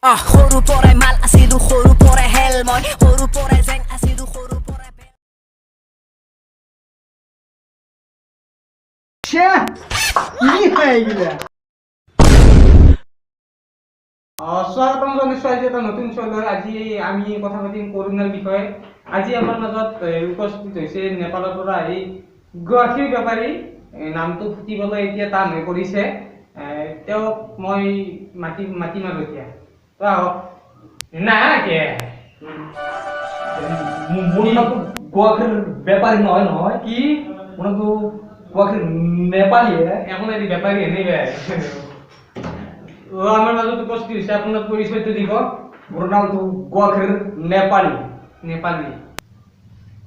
সৰু পৰাই মাল আছিলো সৰু পৰাই হেল মই সৰু পৰাই জেং আছিলো সৰু পৰাই স্বাগতম জনাইছো আজি এটা নতুন চলৰ আজি আমি কথা পাতিম কৰোনাৰ বিষয়ে। আজি আমাৰ মাজত উপস্থিত হৈছে নেপালৰ পৰা এই গুৱাহাটীৰ বেপাৰী নামটো ফুটিবলৈ এতিয়া টান হৈ পৰিছে। তেওঁক মই মাতিম আৰু এতিয়া নাকে গুৱাহাটীৰ বেপাৰী নহয় কি মনটো গুৱাহাটীৰ নেপালী এখন এটি বেপাৰী এনেই আমাৰ মাজত উপস্থিত হৈছে আপোনাৰ পৰিচয়টো দিব। মোৰ নামটো গুৱাহাটীৰ নেপালী নেপালী।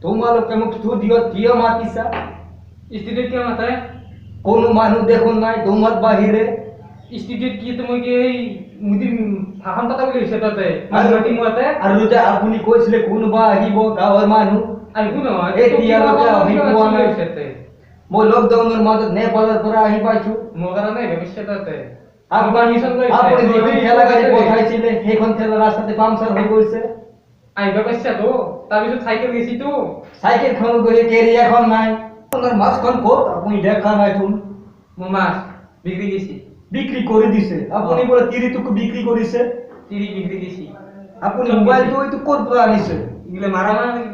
তোমালোকে মোক ষ্টুডিঅ'ত কিয় মাতিছা? ষ্টুডিঅ'ত কিয় মাতে? কোনো মানুহ দেখোন নাই তোমাৰ বাহিৰে। ষ্টুডিঅ'ত কি তুমি কি এই মুদিৰ ভাষণ পাতা বুলি হৈছে তাতে মাতি মতে আৰু যে আপুনি কৈছিলে কোনোবা আহিব গাঁৱৰ মানুহ আহিব নহয় এতিয়ালৈকে আহি পোৱা নাই। মই লকডাউনৰ মাজত নেপালৰ পৰা আহি পাইছো। মোৰ কাৰণে ভৱিষ্যত তাতে আপুনি যিখন ঠেলা গাড়ী পঠাইছিলে সেইখন ঠেলা ৰাস্তাতে পামচাৰ হৈ গৈছে। আহিব পাইছা তো তাৰপিছত চাইকেল গেছিতো চাইকেলখন গৈছে কেৰিয়াখন নাই। আপোনাৰ মাছখন ক'ত আপুনি দেখা নাই চোন। মোৰ মাছ বিক্ৰী গেছি বিক্ৰী কৰি দিছে আপুনি বোলে তিৰিটোকো বিক্ৰী কৰিছে। তিৰি বিক্ৰী গেছি আপুনি মোবাইলটো এইটো ক'ত পৰা আনিছে? এগুলা মাৰা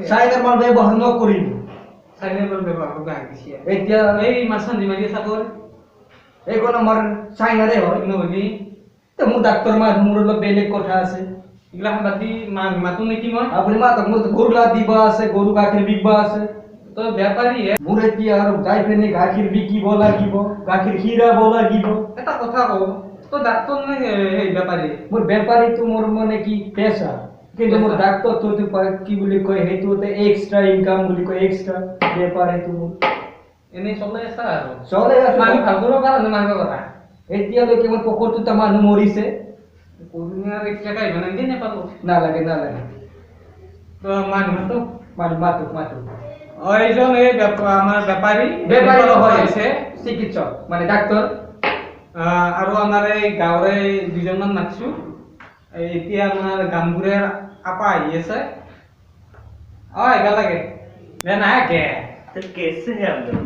চাইনাৰ মাল ব্যৱহাৰ নকৰিব। চাইনাৰ ব্যৱহাৰ কৰা গেছি এতিয়া এই মাছখন যিমাৰি চাকৰ এইখন আমাৰ চাইনাৰে হয় নহলি মোৰ ডাক্তৰ মানুহ মোৰ অলপ বেলেগ কথা আছে। এগুলা বাদি মাতো নেকি মই আপুনি মাতক মোৰ গৰু লাদ দিবা আছে গৰু গাখীৰ বিকবা আছে। তো বেপাৰী মোৰ এতিয়া আৰু যাই পিনে গাখীৰ বিকিব লাগিব গাখীৰ খীৰাব লাগিব। এটা কথা কওঁ তো ডাক্তৰ নে সেই বেপাৰী? মোৰ বেপাৰীটো মোৰ মানে কি পেছা কিন্তু মোৰ ডাক্তৰটো কি বুলি কয় সেইটো এক্সট্ৰা ইনকাম বুলি কয় এক্সট্ৰা বেপাৰীটো মোৰ এনেই চলে আছে আৰু চলে আছে। মানুহ ভাল কৰিব পাৰা নে মাৰিব পাৰা? এতিয়ালৈকে মোৰ ৭৫টা মানুহ মৰিছে। কৰোনাৰ একটা কাই বানাই নেপালো নালাগে নালাগে তো মানুহ মাতো এইজন এই আমাৰ বেপাৰী হৈছে চিকিৎসক মানে ডাক্তৰ। আৰু আমাৰ এই গাঁৱৰে দুজনমান মাতিছো। এতিয়া আমাৰ গামগুৰেৰ আপা আহি আছে। আহিব লাগে নে নাহে कैसे हैं आप लोग?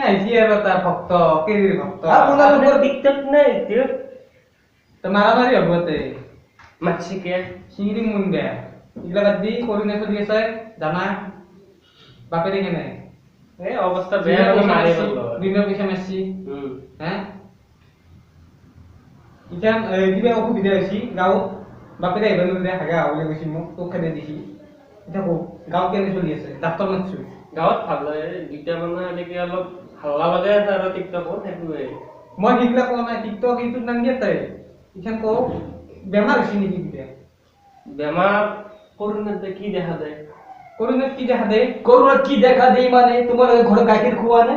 আহিছি আৰু এটা ভক্ত কেৰিৰ ভক্ত आपको दिक्कत नहीं थी? তো মাৰামাৰি হ'ব তে मच्छी के চিংৰি মুণ্ডে এইগিলা বাদ দি কৰোণা চলি আছে জানা বাপেৰে কেনে ए अवस्था बेया होगा मारे बोलो দিনৰ পইচা মাৰছি হে এতিয়া কিবা অসুবিধা হৈছে গাঁৱত বাপেৰে আহিব নোৱাৰে হাগা হ'বলৈ গৈছে মোক তোক খেদে দিছি। এতিয়া কওঁ গাঁৱত কেনে চলি আছে? ডাক্তৰ মাতছো গাঁৱত ভাল দুইটা মানে এনেকে অলপ হাল্লা বাজে আছে আৰু টিকটকত সেইটোৱে মই সেইবিলাক কোৱা নাই টিকটক ইউটিউব নাংগে তাই ইখান কওঁ বেমাৰ হৈছে নেকি কিবা? বেমাৰ কৰোণাতে কি দেখা যায়? কৰোণাত কি দেখা দে? কৰোণাত কি দেখা দেই মানে তোমালোকে ঘৰত গাখীৰ খোৱা নে?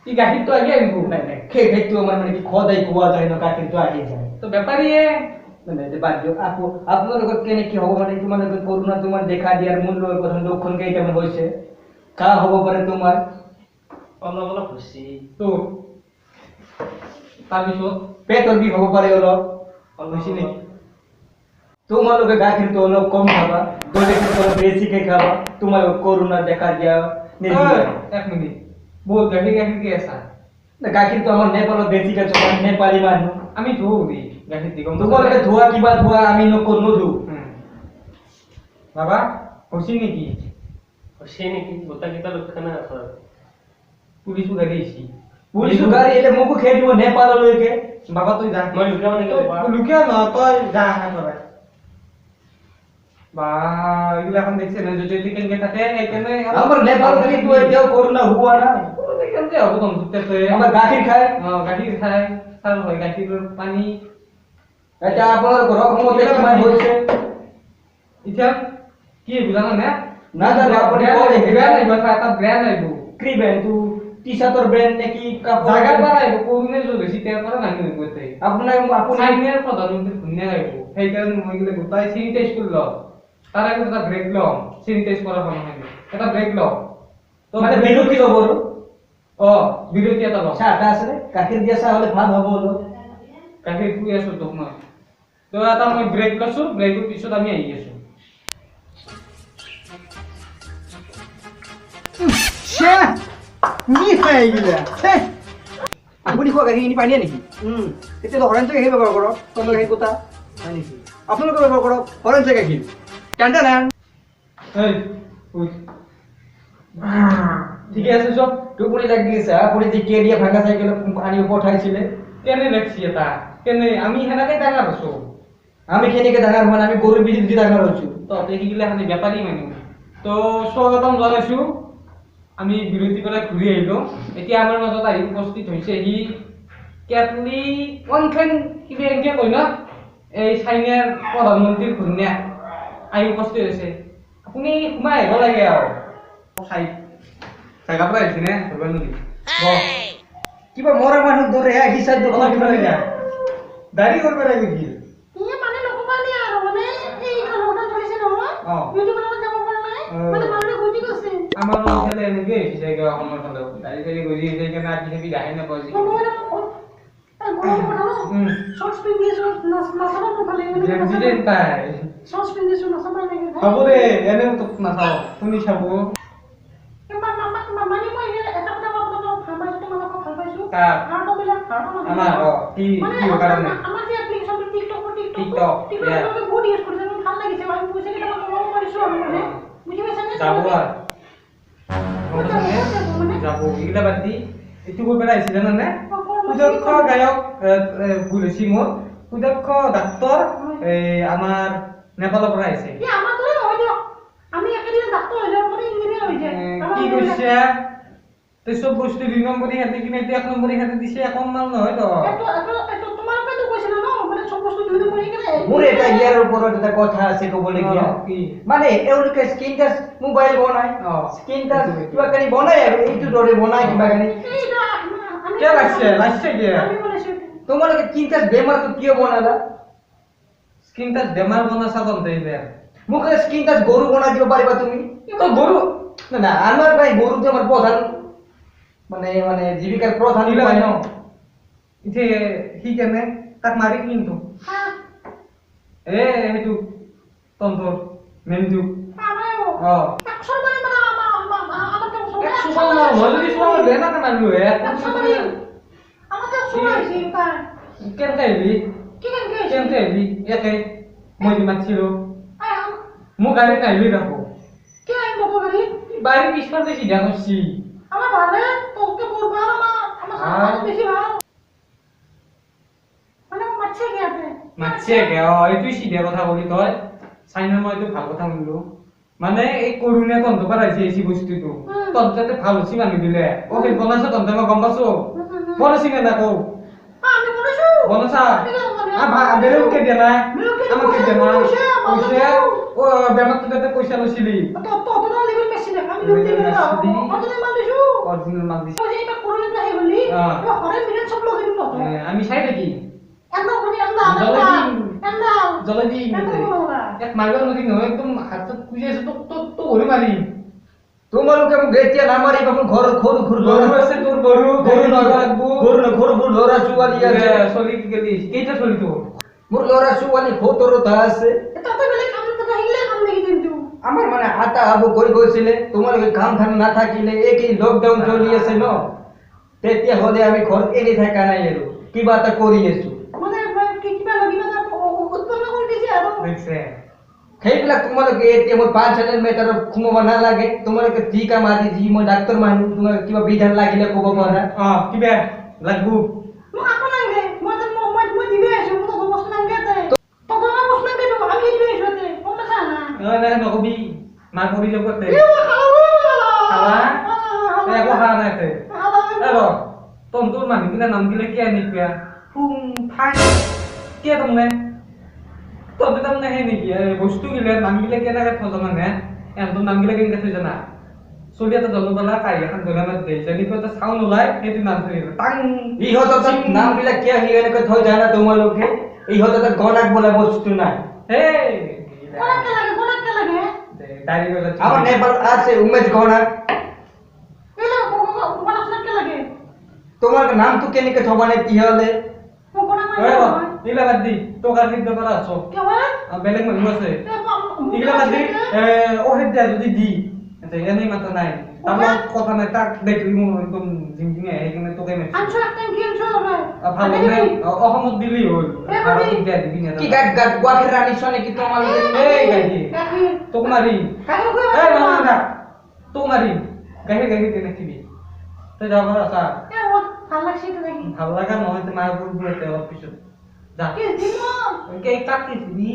কি গাখীৰটো আহি আহিব নাই সেইটো আমাৰ মানে কি সদায় খোৱা যায় ন গাখীৰটো আহি যায়। তো বেপাৰীয়ে বাদ দিয়ক আকৌ আপোনালোকৰ কেনেকে হ'ব মানে তোমালোকে কৰোণা তোমাৰ দেখা দিয়াৰ মূল প্ৰথম লক্ষণ কেইটামান হৈছে? কাহ হ'ব পাৰে তোমাৰ অলপ অলপ হৈছে তো তাৰপিছত পেটৰ বিষ হ'ব পাৰে অলপ হৈছে নেকি? তোমালোকে গাখীৰটো অলপ কম খাবা দৈটো অলপ বেছিকে খাবা তোমালোক কৰোণা দেখা দিয়া এক মিনিট বহুত গাখীৰ কি আছা? গাখীৰটো আমাৰ নেপালত বেছিকে চলে নেপালী মানুহ আমি ধুও দি গাখীৰ দি গম তোমালোকে ধোৱা কিবা ধোৱা আমি নধো। বাবা হৈছে নেকি? হৈছে নেকি? গোটেইকেইটা লক্ষণ আছে পুলিচো গাড়ী আহিছি পুলিচ গাড়ী এলে মোকো খেদিব নেপাললৈকে। বাবা তুই যা মই লুকাও নেকি লুকিয়া ন তই যা তই বা এইগিলাখন দেখছে না যদি কেনেকে থাকে এইকাৰণে আমাৰ নেপালত কিন্তু এতিয়াও কৰোণা হোৱা নাই। কেনেকে হ'ব তম দুটাতে আমাৰ গাখীৰ খায় গাখীৰ খায় চাল হয় গাখীৰৰ পানী এতিয়া আপোনালোকৰ অসমতে কিমান হৈছে এতিয়া কি বুজানো নে নাজানো আপুনি ব্ৰেণ্ড আহিব এটা ব্ৰেণ্ড আহিব ক্ৰিবেনটো টি চাৰ্টৰ ব্ৰেণ্ড নেকি জাগাৰ পৰা আহিব কৰোণে য'ত বেছি তাৰ পৰা নামি আহিব তাই আপুনি চাইনাৰ প্ৰধানমন্ত্ৰী ধুনীয়া আহিব সেইকাৰণে মই গ'লে গোটাই চেনিটাইজ কৰি লওঁ তাৰ আগত এটা ব্ৰেক লওঁ চেনিটাইজ কৰাৰ সময় এটা ব্ৰেক লওঁ তো মানে বিৰতি ল'ব আৰু বিৰতি এটা লওঁ চাহ এটা আছে গাখীৰ দিয়া চাহ হ'লে ভাল হ'ব অলপ গাখীৰ শুই আছো তোক মই তো এটা মই ব্ৰেক লৈছো, ব্ৰেকৰ পিছত আমি আহি আছো। আপুনি খোৱা গাখীৰখিনি পানীয়ে নেকি? তেতিয়াতো হৰেঞ্চ গাখীৰ ব্যৱহাৰ কৰক, কমলা গাখীৰ কোটা হয় নেকি? আপোনালোকে ব্যৱহাৰ কৰক হৰেঞ্চ গাখীৰ। কেণ্টা নাই এই উঠ। ঠিকে আছে চব। টোপনি লাগি আছে আপুনি যে কে দিয়া ভাঙা চাইকেল আনি পঠাইছিলে কেনে দেখছি এটা কেনে আমি সেনেকে ডাঙৰ হৈছো। আমি কেনেকে ডাঙৰ হোৱা নাই, আমি গৰু বিজি দি ডাঙৰ হৈছো। তহঁতে শিকিলে খালি বেপাৰী মানুহ। তো স্বাগতম জনাইছো। আমি বিৰতিৰ পৰা ঘূৰি আহিলো। এতিয়া আমাৰ মাজত আহি উপস্থিত হৈছে সি কেটলি কনফেন কিবা এনেকে কয় ন, এই চাইনাৰ প্ৰধানমন্ত্ৰীৰ ঘূৰ্ণীয়া আহি উপস্থিত হৈছে। আপুনি সোমাই আহিব লাগে আৰু চাই জাগা পৰা আহিছে নে ধৰিব নেকি? কিবা মৰা মানুহ দৰে হিচাপ অলপ দোকান কিবা লাগে দাড়ি কৰিব লাগে কি? ইয়ে মানে নকবালি আৰু মানে এই লকডাউন চলিছে নহয় ইউটিউবত যাব পৰা নাই মানে মানুহে গুটি গৈছে আমাৰ ফালে এনেকে হৈছে অসমৰ ফালে দাড়ি চাড়ি গজি হৈছে সেইকাৰণে আজি থাকি দেখাই নাপাওঁ যি শর্টস পিন্ধিছো নাচাবা তো ভালে যেন পাই শর্টস পিন্ধিছো নাচাবা লাগে হ'ব দে এনেও তোক নাচাওঁ তুমি চাব মানে মই এটা কথা আপোনাক ভাল পাইছো তোমালোকক ভাল পাইছো কাৰ? হাৰ্টবিলাক আমাৰ কি কাৰণে আমাৰ যে এপ্লিকেশন টিকটক yeah. বহুত ইউজ কৰিছে মোৰ ভাল লাগিছে আমি পইচা কেইটা কমাব পাৰিছো আমি মানে বুজি পাইছানে যাব যাব এইগিলা বাদ দি এইটো কৈ পেলাই আহিছে জানানে? সুদক্ষ গায়ক ভুল হৈছে মোৰ সুদক্ষ ডাক্তৰ আমাৰ নেপালৰ পৰা আহিছে। এই আমাৰ দৰে নহয় দিয়ক আমি একেদিন ডাক্তৰ হৈ যাব পাৰি ইঞ্জিনিয়াৰ হৈ যায় কি কৈছে তই চব বস্তু 2 নম্বৰী হাতে কিনে 1 নম্বৰী হাতে দিছে এখন মাল নহয় তো এটো তোমালোকেতো কৈছিলা ন মানে চব বস্তু দুই দুই কৰি কিনে মোৰ এটা ইয়াৰ ওপৰত এটা কথা আছে ক'বলগীয়া কি? মানে এওঁলোকে স্ক্ৰীন টাচ মোবাইল বনাই স্ক্ৰীন টাচ কিবা কানি বনাই আৰু এইটো দৰে বনাই কিবা কানি কিয় লাগছে কিয় আমি বনাইছো তোমালোকে স্ক্ৰীন টাচ বেমাৰটো কিয় বনালা? স্কিন টাচ বেমাৰ বনাইছা তহঁতে এইবাৰ মোক স্ক্ৰীন টাচ গৰু বনাই দিব পাৰিবা তুমি? তই গৰু না না আমাৰ ভাই গৰুটো আমাৰ প্ৰধান মানে মানে জীৱিকাৰ প্ৰধান উপায় ন। এতিয়া সি কেনে তাক মাৰিম কিন্তু সেইটো তহঁতৰ মেমটো কেনেকে আহিবি মই মাতিছিলো মোক গাড়ীত আহিবি ৰাখো বাৰীৰ পিছফালে চিধা কৰিছি মাতিছে এইটোৱে চিধা কথা কলি তই চাইনা মই এইটো ভাল কথা শুনিলো মানে এই কৰোণা তহঁতৰ পৰা আহিছে এই বস্তুটো তহঁতে ভাল হৈছে মানুহ দিলে সেই বনাইছ তহঁতে মই গম পাইছো বনাইছি নে নাকো বনাইছা বেলেগকে দিয়া নাই আমাকে দিয়া নাই পইচা বেমাৰটো তাতে পইচা লৈছিলি অৰিজিনেল মাল দিছি আমি চাই থাকি জলদি এক মাৰিব নদী নহয় একদম হাতত কুজি আছে তোক ধৰি মাৰিম তোমালোকে মোক এতিয়া নামাৰিবা মোৰ ঘৰত সৰু সৰু গৰু আছে তোৰ গৰু গৰু সৰু সৰু ল'ৰা ছোৱালী আছে চলি গেলি কেইটা চলি তোৰ মোৰ ল'ৰা ছোৱালী 17টা আছে আমাৰ মানে আটা আবু কৰি গৈছিলে তোমালোকে কাম ধান নাথাকিলে এই লকডাউন চলি আছে ন তেতিয়া হ'লে আমি ঘৰত এনে থাকা নাই আৰু কিবা এটা কৰি আছো সেইবিলাক তোমালোকে এতিয়া মই 5 মিটাৰ সোমাব নালাগে তোমালোকে যি কাম আজি যি মই ডাক্তৰ মানুহ তোমালোকে কিবা বিধান লাগিলে ক'ব পাৰা কিবা লাগবো নকবি মা কৰি যাব একো খা নাই তন্তোৰ মানুহগিলা নামগিলা কিয় এনেকুৱা কিয় তাৰমানে তহঁতে তাৰমানে সেই নেকি বস্তুগিলা নামগিলা কেনেকে থৈ জানা নে এহঁতৰ নামগিলা কেনেকে থৈ জানা চলি এটা জন্ম পালা কাঢ়ি এখন দোকানত দিয়ে যেনেকৈ এটা চাউণ্ড ওলাই সেইটো নাম থৈ দিবা টাং ইহঁতৰ তাত নামবিলাক কিয় এনেকৈ থৈ জানা তোমালোকে ইহঁতৰ তাত গণাক বোলা বস্তু নাই হেই আমার নেপাল আছে উমেশ গণাক তোমার নাম তো কেনেকে থবা নাই তিহলে এইগিলা বাদ দি টকাৰ দিব পৰা আছ বেলেগ মানুহ আছে এইগিলা বাদ দি অহেদ দিয়া যদি দি এনেই মাত্ৰ নাই আমাৰ কথা নাই তাক দেখলি মোৰ একদম জিংজিঙে আহি কিনে তোকে মেছি ভাল মানে অসমত দিলি হ'ল কি গাত গাত গুৱাহাটীৰ ৰাণীছ নেকি তোমালোকে এই গাড়ী তোক মাৰি এই মাৰা তোক মাৰি গাড়ী কেনে কিবি তই যাব পাৰা আছা ভাল লাগা নহয় তোমাৰ বুঢ়াতে অলপ পিছত যা কে কাটি দিবি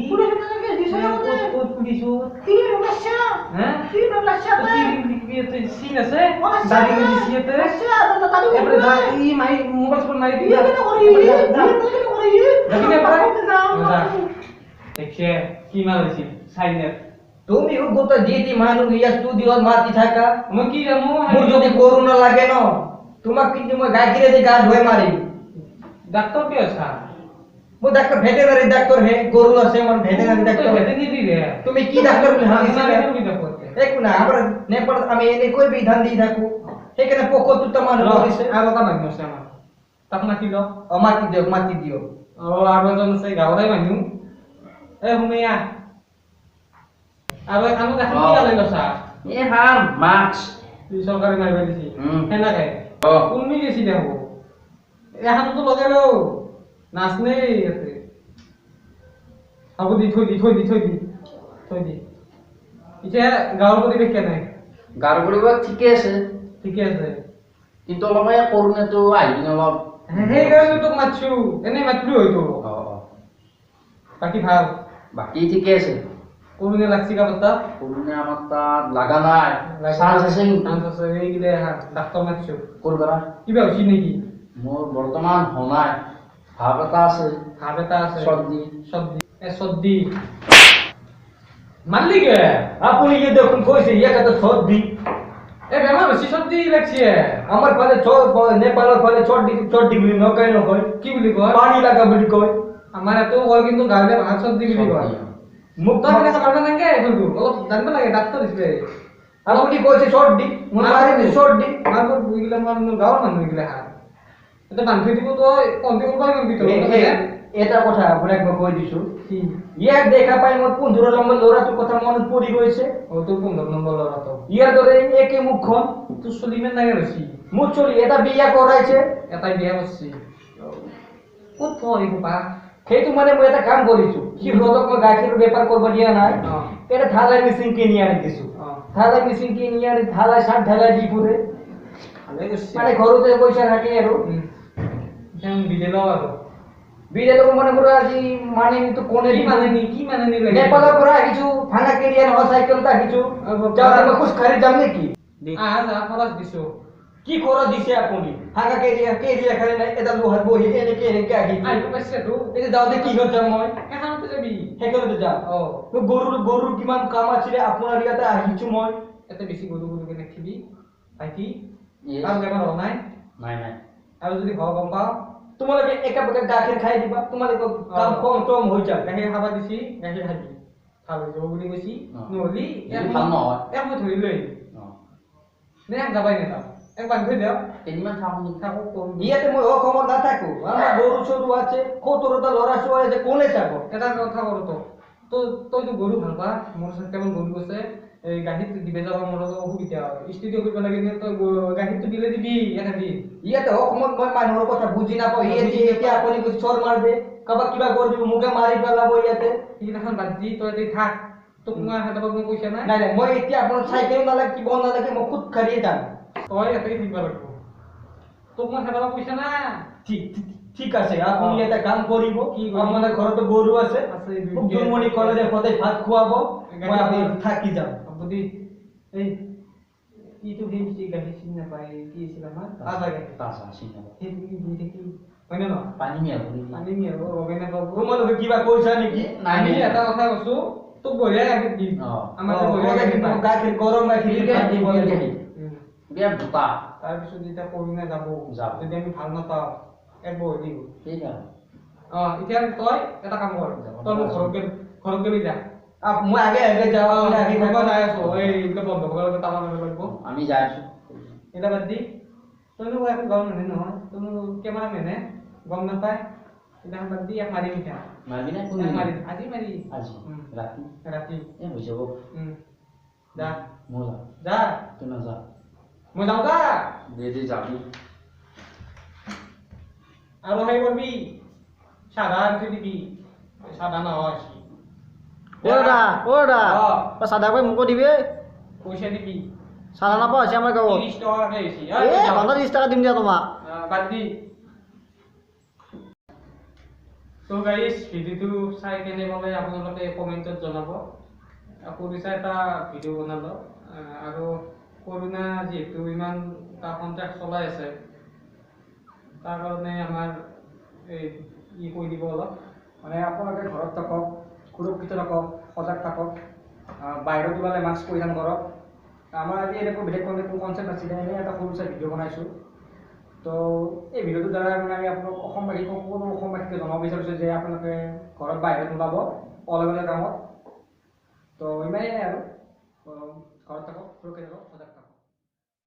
ক'ত পুলিছো হ্যাঁ তুই সিন আছে দাদি মেজি সিয়েতে এবারে যা ই মাই মোবাইল ফোন মারি দিয়া যাবি না যা দেখছে কি মারিছি সাইনের তুমি উগত দিদি মানুহ ইয়া স্টুডিওত মাতি থাকা মই কি জানো মোৰ যদি কৰোনা লাগে ন তোমাক কিন্তু মই গাখীৰে দি গা ধুই মাৰিম ডাক্তার কি আছা মই ডাক্তার ভেটেনারি ডাক্তার হে গরু আছে আমার ভেটেনারি ডাক্তার ভেটেনারি রে তুমি কি ডাক্তার বলি কি ডাক্তার একো না আমরা নেপাল আমি এনে কই বিধান দি থাকো সেইকাৰণে পকো তুত মানুহ কৰিছে আৰু এটা মানুহ আছে আমাৰ তাক মাতি ল মাতি দিও আৰু এজন আছে গাঁৱৰে মানুহ হুমেয়া আৰু আমি দেখোন কি আলে লৈছা হাম মাছ তুই চৰকাৰে মাৰিব দিছি সেনেকে কোনমি গেছি দেখো এখানতো লগাই লো নাচ নেই ইয়াতে হ'ব দি থৈ দি এতিয়া গাঁৱৰ পৰিৱেশ কেনে গাৰ কৰিব ঠিকে আছে ঠিকে আছে কিন্তু অলপ কৰোণাটো আহিল অলপ সেইকাৰণে তোক মাতছো এনেই মাতলো হয়তো বাকী ভাল বাকী ঠিকে আছে কৰোণা লাগছি কাপতা কৰোণা আমাৰ তাত লাগা নাই চান্স আছে এইগিলে ডাক্তৰ মাতছো কৰবাৰা কিবা হৈছে নেকি মোৰ বৰ্তমান হোনাই ভাব এটা আছে চৰ্দি মারলি কে আপুনি কি দেখুন কইছে ইয়াকে তো সর্দি বেমার বেশি সর্দি লাগছে আমার ফালে নেপালের ফালে চর্দি বলি নকাই নকয় কি বুলি কয় পানি লাগা বলি কয় আমার এত কয় কিন্তু গালে ভাত সর্দি বুলি কয় মুখ তো কেনে পারবে নাকি কিন্তু অলপ জানবে লাগে ডাক্তার দিছে আপনি কইছে সর্দি মারি সর্দি মারবো বুইলা মানুষ গাঁৱৰ মানুহ এগুলা হা এটা বান্ধি দিব তো কন্ট্ৰোল কৰবে ভিতৰ এটা কথা আপোনাক মই কৈ দিছো ইয়াক দেখা পাই মোৰ 15 নম্বৰ ল'ৰাটোৰ কথা মনত পৰি গৈছে ও তোৰ 15 নম্বৰ লড়া তো ইয়াৰ দৰে একে মুখখন তুই সলিমেৰ নাগে ৰসি মুখ চলি এটা বিয়া কৰাইছে এটাই বিয়া কৰছি কত থই বাবা সেইটো মানে মই এটা কাম কৰিছো কি ৰদক মই গাখীৰৰ বেপাৰ কৰিব দিয়া নাই এটা থালাই মেচিন কিনি আনি দিছো থালাই মেচিন কিনি আনি থালাই সাত ঢালাই দি পুৰে মানে ঘৰতে পইচা থাকে আৰু যেন বিলে লও আৰু বিলে লও মানে পুৰা আজি মানে তো কোনে কি মানে নি লাগে নেপালৰ পৰা কিছু ভাঙা কেৰি আনি সাইকেল তা কিছু যাও আমি খুশ খাৰি যাম নেকি যা খৰচ দিছো কি খৰচ দিছে আপুনি ভাঙা কেৰি খালি নাই এটা লোহাৰ বহি এনেকে আহি আইটো পাইছে তো এই যাও দে কি হৈ যাম মই এখানতে যাবি সেইকাৰণে যাও গৰুৰ কিমান কাম আছিল আপোনাৰ ইয়াতে আহিছো মই এতে বেছি গৰু কে দেখিবি আইতি কাম বেমাৰ হোৱা নাই নাই আৰু যদি ঘৰ গম পাও তোমালোকে একেবাৰে গাখীৰ খাই দিবা তোমালোকে কাম কম হৈ যায় গাখীৰ খাবা দিছি গাখীৰ খাবি ভাল হৈ যাব বুলি কৈছি নহলি ভাল নহয় এক মই ধৰি লৈ নে যাবাই নেতা এক বান্ধি থৈ দিও কেইদিনমান থাকো ইয়াতে মই অসমত নাথাকো আমাৰ গৰু চৰু আছে 17টা ল'ৰা ছোৱালী আছে কোনে চাব এটা কথা কৰো তো তইতো গৰু ভাল পা মোৰ ওচৰত কেমন গৰু আছে এই গাখীৰটো দিবে যাব মোৰ অসুবিধা ষ্টুডিঅ কৰিব লাগে তই গাখীৰটো দিলে দিবি এটা দি ইয়াতে অসমত মই মানুহৰ কথা বুজি নাপাওঁ এতিয়া আপুনি কিছু চৰ মাৰ দে কাবাক কিবা কৰি দিব মুখে মাৰি পেলাব ইয়াতে সেইদিনাখন বাদ দি তই এতিয়া থাক তোক মই হাতত মই পইচা নাই নাই মই এতিয়া আপোনাৰ চাইকেল নালাগে কিবা নালাগে মই খুদ খাৰিয়ে যাম তই এটাই থাকিব লাগিব তোক মই হাতত পইচা নাই ঠিক আছে আপুনি এটা কাম কৰিব আপোনাৰ ঘৰতো গৰু আছে মোক দুমনি কলেজে সদায় ভাত খুৱাব মই আপোনাৰ থাকি যাম আপুনি এই ইটো হেইছি গাখীৰ চিনি নাপায় কি আছিল আমাৰ তাজা চিনি সেই দি দেখি হয়নে নহয় পানী নিয়াব ৰবে নাপাব তোমালোকে কিবা কৈছা নেকি আমি এটা কথা কৈছো তোক বঢ়িয়া গাখীৰ দিম আমাৰ বঢ়িয়া গাখীৰ গৰম গাখীৰ দিব লাগে বিয়া দুটা তাৰপিছত যেতিয়া কৰোণা যাব যদি আমি ভাল নাপাওঁ এক বহি দিব ঠিক আছে এতিয়া তই এটা কাম কৰ তই মোক ঘৰত গেলি যা মই আগে যাওঁ আপুনি আগে থাকিব যাই আছো এইটো বন্ধ কৰিব তালা মাৰিব লাগিব আমি যাই আছো এটা বাদ দি তইনো একো গাঁৱৰ মানুহ নহয় তইনো কেমেৰামেনে গম নাপায় সিদিনাখন বাদ দি এক মাৰিম এতিয়া মাৰিবি নে এক কোনদিনা মাৰিম আজি মাৰি আজি ৰাতি ৰাতি হৈ যাব যা মই যাম যা তই নাযা মই যাওঁ যা দে যাবি আৰু সেই কৰিবি চাধা আনছি দিবি চাধা নহয় ওৰা অ। সাদা কৰে মুখ দিবি পইচা দিবি সাদা না পাওয়া আমাৰ গাঁৱত 30 টকাকে হৈছে এ 30 টাকা দিম দিয়া তোমাক বাদ দি তো গাইস ভিডিওটো চাই কেনে বলে আপোনালোকে কমেন্টত জনাব কৰিছা এটা ভিডিও বনালো আৰু কৰোনা যেহেতু ইমান এটা কন্ট্ৰাক্ট চলাই আছে তাৰ কাৰণে আমাৰ এই ই কৈ দিব অলপ মানে আপোনালোকে ঘৰত থাকক সুৰক্ষিত থাকক সজাগ থাকক বাহিৰত ওলালে মাস্ক পৰিধান কৰক আমাৰ আজি এনেকৈ বেলেগ কোনো কনচেপ্ট নাছিলে এনেই এটা সৰু চাই ভিডিঅ' বনাইছোঁ তো এই ভিডিঅ'টোৰ দ্বাৰা মানে আমি আপোনালোক অসমবাসীক সকলো অসমবাসীকে জনাব বিচাৰিছোঁ যে আপোনালোকে ঘৰত বাহিৰত নোলাব অলাগতীয়া কামত তো ইমানেই আৰু ঘৰত থাকক